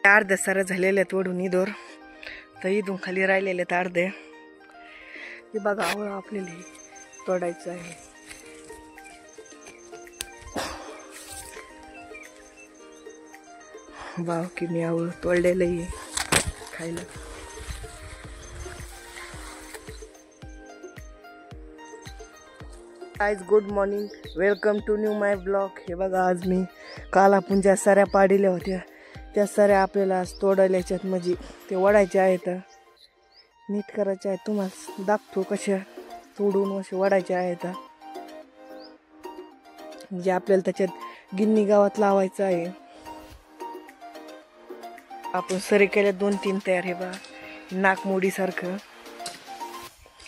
अर्ध्या साऱ्या झालेल्या आहेत वडून इदोर, तर इथून खाली राहिलेले आहेत अर्धे. हे बघा आवळं आपल्याला तोडायचं आहे. वाव की मी आवळं तोडलेलं आहे खायला. Guys good morning, welcome to new my blog. हे बघा आज मी काल आपण ज्या साऱ्या पाडिल्या होत्या त्या साऱ्या आपल्याला आज तोडायला याच्यात, म्हणजे ते वडायचे आहेत, नीट करायचे आहेत. तुम्हाला दाखवतो कशा तोडून असे वडायचे आहेत, म्हणजे आपल्याला त्याच्यात गिन्नी गावात लावायचं आहे. आपण सरी केल्या 2-3 तयार. हे बा नाकमोडी सारखं,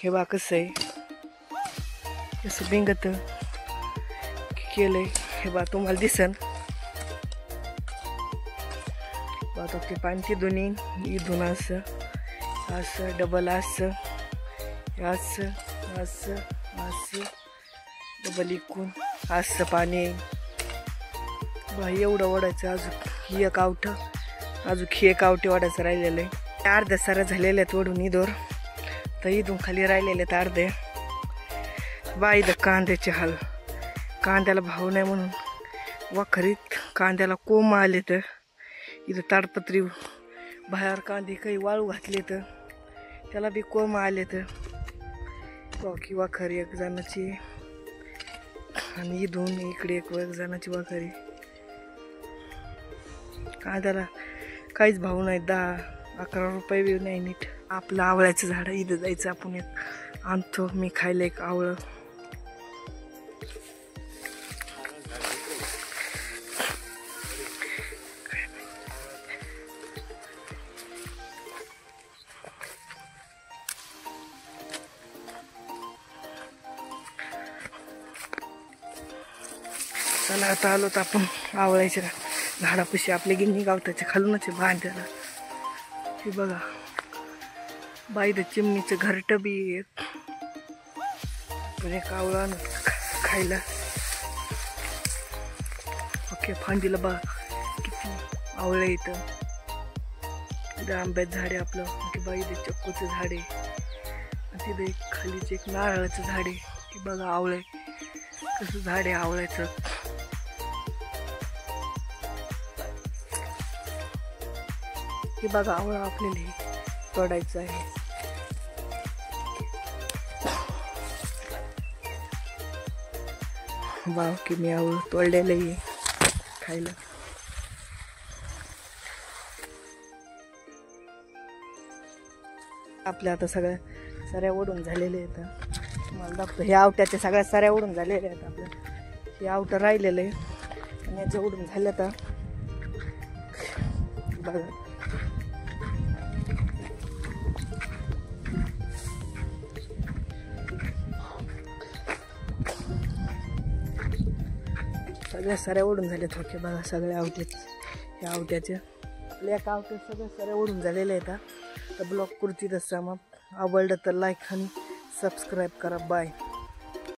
हे बा कसं आहे असं बिंगत केलंय. हे बा तुम्हाला दिसन. आता ते पाणी तिथून इथून असं असं डबल असं असं असं असं डबल इकून असं पाणी येईल बा. एवढं ओढायचं. अजून ही एक आवठं, अजून ही एक आवटे ओढायचं राहिलेलं आहे. अर्ध्या साऱ्या झालेल्या आहेत वडून इदोर, तर इथून खाली राहिलेले आहेत अर्धे. बा इथं कांद्याचे हाल, कांद्याला भाव नाही म्हणून वाखरीत कांद्याला कोंब आले. तर इथं ताडपत्री बाहेर कांदे काही वाळू घातले तर त्याला बी कोंब आले. तर बाकी वाखरी एक जणाची आणि इथून इकडे एक जणाची वाखरी. कांद्याला काहीच भाव नाही, 10-11 रुपये बी नाही नीट. आपलं आवळ्याचं झाड इथं जायचं, आपण एक आणतो. मी खायला एक आवळं. चला आता आलो तर आपण आवळ्याच्या झाडापाशी. आपले गिन्नी गावताच्या खालूनच बांधायला. हे बघा बाईद चिमणीचं घरटं बी एक, पण एक आवळा खायला. ओके फांदीला बघा किती आवळे इथं. आंब्याचं झाड आहे आपलं. की बाईद चक्कूचं झाड आहे. तिथं एक खालीच एक नारळाचं झाड आहे. की बघा आवळे कसं झाड आहे आवळ्याचं. हे बघा आवळं आपल्याला तोडायचं आहे. वाव की मी आवळं तोडलेलं आहे खायला. आपल्या आता सगळ्या साऱ्या ओढून झालेल्या आहेत. तुम्हाला दाखवतो. हे आवट्याच्या सगळ्या साऱ्या ओढून झालेल्या आहेत. आपल्या हे आवटं राहिलेलं आहे आणि याच्या ओढून झालं. तर बघा सगळ्या साऱ्या ओढून झाल्या. थोडक्या बघा सगळ्या आवट्याच्या, ह्या आवट्याच्या आपल्या एका आवट्यात सगळ्या साऱ्या ओढून झालेल्या आहेत. तर ब्लॉग पुरती तसं मग आवडलं तर लाईक आणि सबस्क्राईब करा. बाय.